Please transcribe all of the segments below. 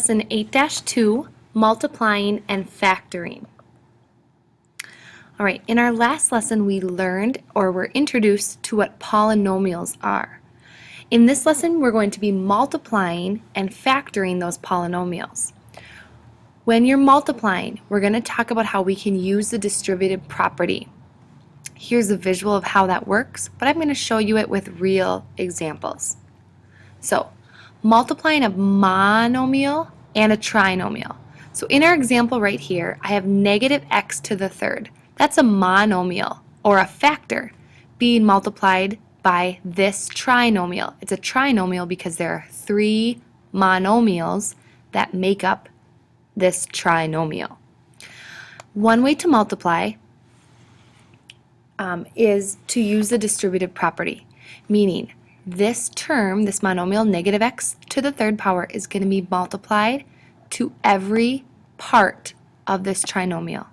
lesson 8-2, multiplying and factoring. All right, in our last lesson we learned or were introduced to what polynomials are. In this lesson we're going to be multiplying and factoring those polynomials. When you're multiplying, we're going to talk about how we can use the distributive property. Here's a visual of how that works, but I'm going to show you it with real examples. So, multiplying a monomial and a trinomial. So in our example right here, I have negative x to the third. That's a monomial, or a factor, being multiplied by this trinomial. It's a trinomial because there are three monomials that make up this trinomial. One way to multiply is to use the distributive property, meaning this term, this monomial, negative x to the third power, is going to be multiplied to every part of this trinomial.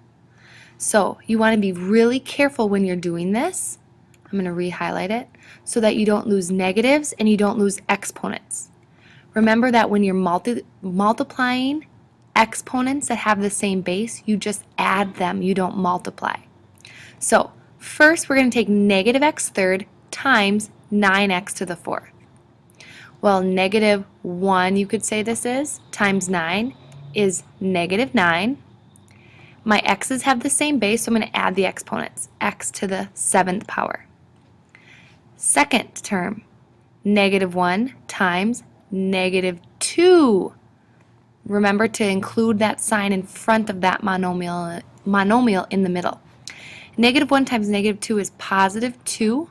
So you want to be really careful when you're doing this. I'm going to re-highlight it so that you don't lose negatives and you don't lose exponents. Remember that when you're multiplying exponents that have the same base, you just add them, you don't multiply. So first we're going to take negative x third times 9x to the fourth. Well, negative 1, you could say this is, times 9 is negative 9. My x's have the same base, so I'm going to add the exponents, x to the 7th power. Second term, negative 1 times negative 2. Remember to include that sign in front of that monomial in the middle. Negative 1 times negative 2 is positive 2.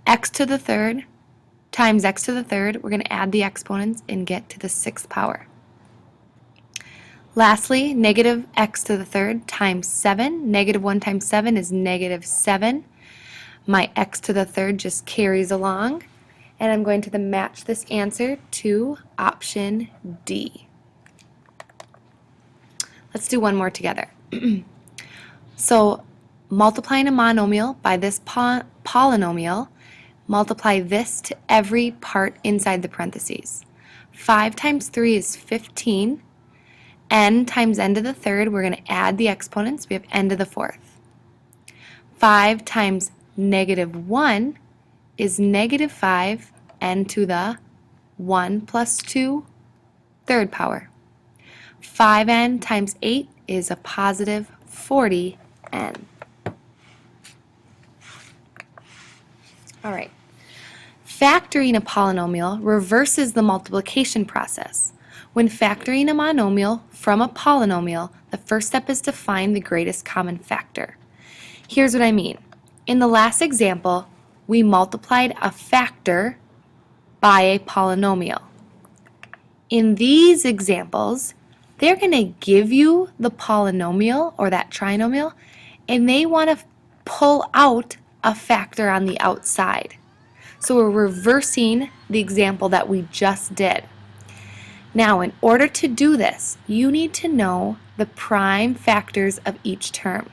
X to the third times x to the third, we're going to add the exponents and get to the 6th power. Lastly, negative x to the third times 7. Negative 1 times 7 is negative 7. My x to the third just carries along, and I'm going to match this answer to option D. Let's do one more together. So, multiplying a monomial by this polynomial, multiply this to every part inside the parentheses. 5 times 3 is 15. N times n to the third, we're going to add the exponents. We have n to the fourth. 5 times negative 1 is negative 5, n to the 1 plus 2, third power. 5n times 8 is a positive 40n. All right. Factoring a polynomial reverses the multiplication process. When factoring a monomial from a polynomial, the first step is to find the greatest common factor. Here's what I mean. In the last example, we multiplied a factor by a polynomial. In these examples, they're going to give you the polynomial or that trinomial, and they want to pull out a factor on the outside. So we're reversing the example that we just did. Now, in order to do this, you need to know the prime factors of each term,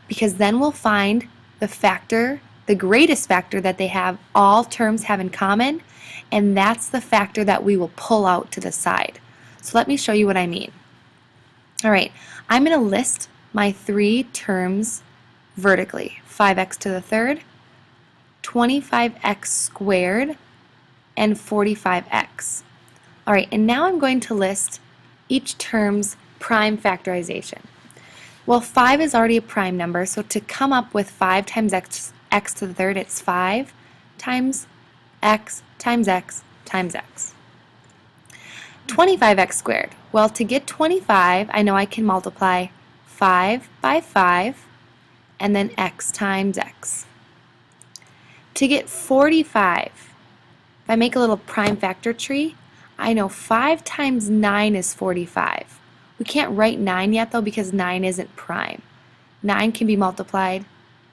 because then we'll find the factor, the greatest factor that all terms have in common, and that's the factor that we will pull out to the side. So let me show you what I mean. All right, I'm going to list my three terms vertically. 5x to the third, 25x squared, and 45x. All right, and now I'm going to list each term's prime factorization. Well, 5 is already a prime number, so to come up with 5 times x to the third, it's 5 times x times x times x. 25x squared. Well, to get 25, I know I can multiply 5 by 5 and then x times x. To get 45, if I make a little prime factor tree, I know 5 times 9 is 45. We can't write 9 yet though because 9 isn't prime. 9 can be multiplied,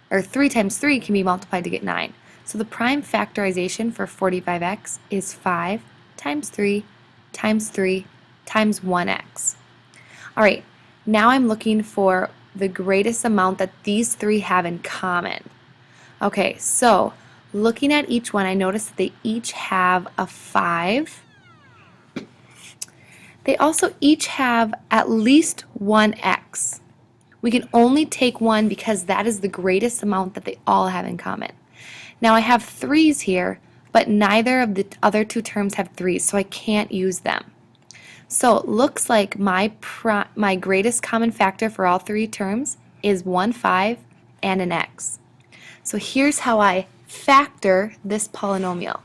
or 3 times 3 can be multiplied to get 9. So the prime factorization for 45x is 5 times 3 times 3 times 1x. All right, now I'm looking for the greatest amount that these three have in common. Okay, so looking at each one, I noticed that they each have a 5. They also each have at least one x. We can only take one because that is the greatest amount that they all have in common. Now I have 3's here, but neither of the other two terms have 3's, so I can't use them. So it looks like my greatest common factor for all 3 terms is 1, 5, and an x. So here's how I factor this polynomial.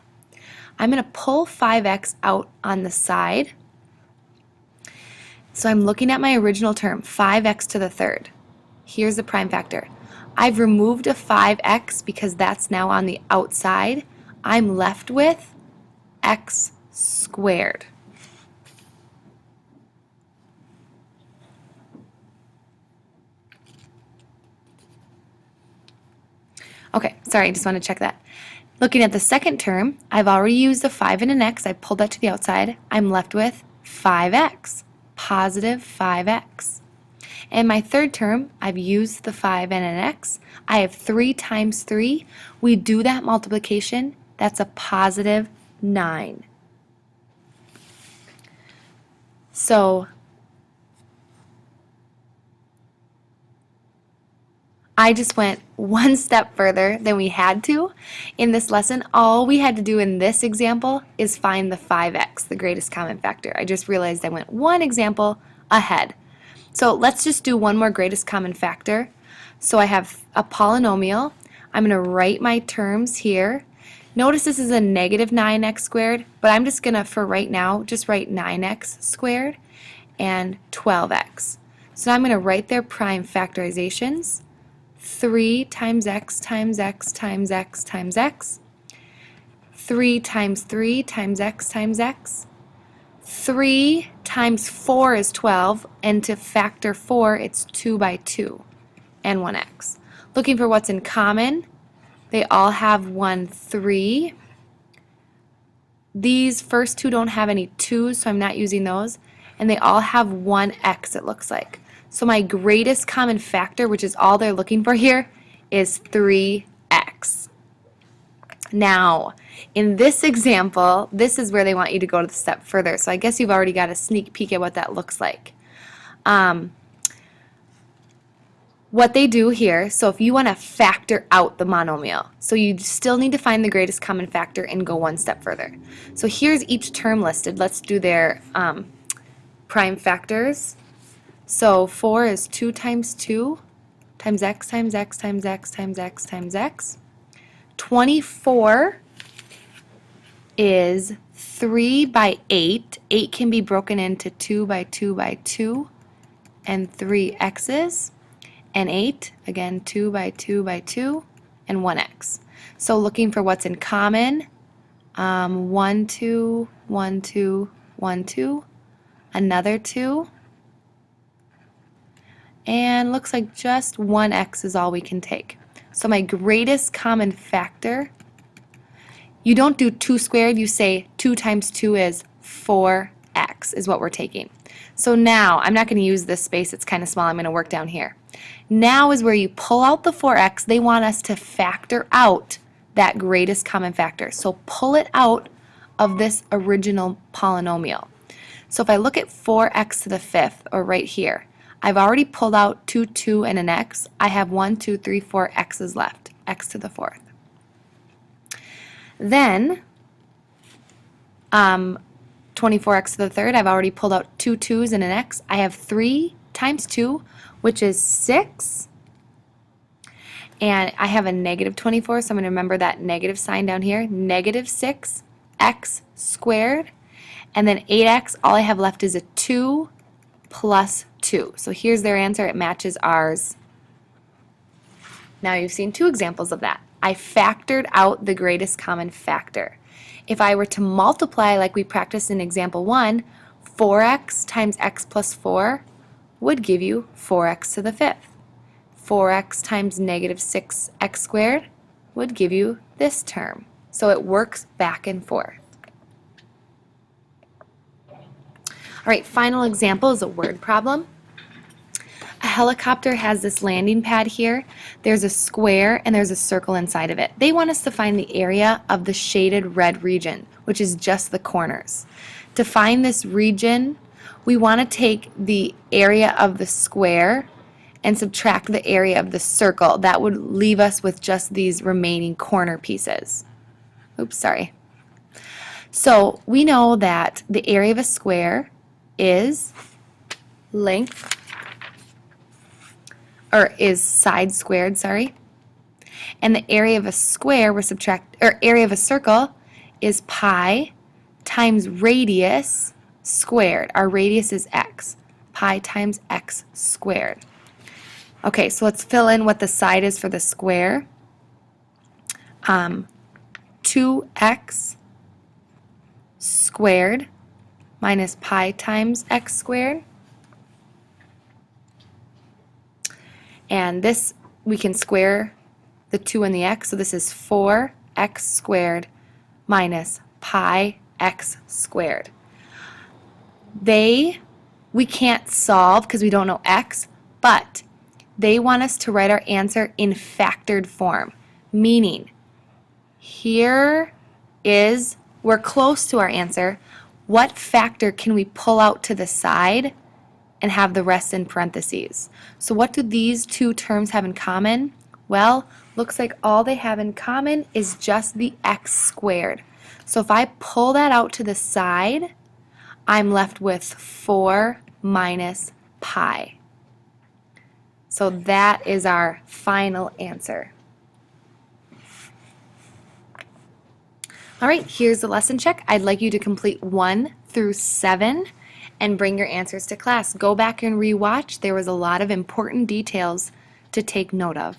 I'm going to pull 5x out on the side. So I'm looking at my original term, 5x to the third. Here's the prime factor. I've removed a 5x because that's now on the outside. I'm left with x squared. Okay, sorry, I just want to check that. Looking at the second term, I've already used a 5 and an x. I pulled that to the outside. I'm left with 5x, positive 5x. And my third term, I've used the 5 and an x. I have 3 times 3. We do that multiplication. That's a positive 9. So I just went one step further than we had to in this lesson. All we had to do in this example is find the 5x, the greatest common factor. I just realized I went one example ahead. So let's just do one more greatest common factor. So I have a polynomial. I'm going to write my terms here. Notice this is a negative 9x squared, but I'm just going to, for right now, just write 9x squared and 12x. So I'm going to write their prime factorizations. 3 times x times x times x times x. 3 times 3 times x times x. 3 times 4 is 12, and to factor 4, it's 2 by 2 and 1x. Looking for what's in common, they all have 1, 3. These first two don't have any 2's, so I'm not using those. And they all have 1x, it looks like. So my greatest common factor, which is all they're looking for here, is 3x. Now, in this example, this is where they want you to go to the step further. So I guess you've already got a sneak peek at what that looks like. What they do here, so if you want to factor out the monomial, so you still need to find the greatest common factor and go one step further. So here's each term listed. Let's do their prime factors. So 4 is 2 times 2 times x times x times x times x times x. 24 is 3 by 8. 8 can be broken into 2 by 2 by 2 and 3 x's. And 8, again, 2 by 2 by 2 and 1x. So looking for what's in common, 1, 2, 1, 2, 1, 2, another 2. And looks like just 1x is all we can take. So my greatest common factor, you don't do 2 squared, you say 2 times 2 is 4x is what we're taking. So now, I'm not going to use this space, it's kind of small, I'm going to work down here. Now is where you pull out the 4x, they want us to factor out that greatest common factor. So pull it out of this original polynomial. So if I look at 4x to the 5th, or right here, I've already pulled out 2, 2, and an x. I have 1, 2, 3, 4 x's left, x to the 4th. Then, 24x to the 3rd, I've already pulled out 2 2's and an x. I have 3 times 2, which is 6. And I have a negative 24, so I'm going to remember that negative sign down here. Negative 6, x squared. And then 8x, all I have left is a 2 plus 2. So here's their answer. It matches ours. Now you've seen 2 examples of that. I factored out the greatest common factor. If I were to multiply like we practiced in example 1, 4x times x plus 4 would give you 4x to the 5th. 4x times negative 6x squared would give you this term. So it works back and forth. All right, final example is a word problem. A helicopter has this landing pad here. There's a square and there's a circle inside of it. They want us to find the area of the shaded red region, which is just the corners. To find this region, we want to take the area of the square and subtract the area of the circle. That would leave us with just these remaining corner pieces. Oops, sorry. So we know that the area of a square is length, or is side squared, sorry. And the area of a square, area of a circle is pi times radius squared. Our radius is x. Pi times x squared. Okay, so let's fill in what the side is for the square. 2x squared minus pi times x squared. And this, we can square the 2 and the x, so this is 4x squared minus pi x squared. We can't solve because we don't know x, but they want us to write our answer in factored form, meaning we're close to our answer. What factor can we pull out to the side and have the rest in parentheses? So what do these two terms have in common? Well, looks like all they have in common is just the x squared. So if I pull that out to the side, I'm left with 4 minus pi. So that is our final answer. All right, here's the lesson check. I'd like you to complete 1 through 7 and bring your answers to class. Go back and rewatch. There was a lot of important details to take note of.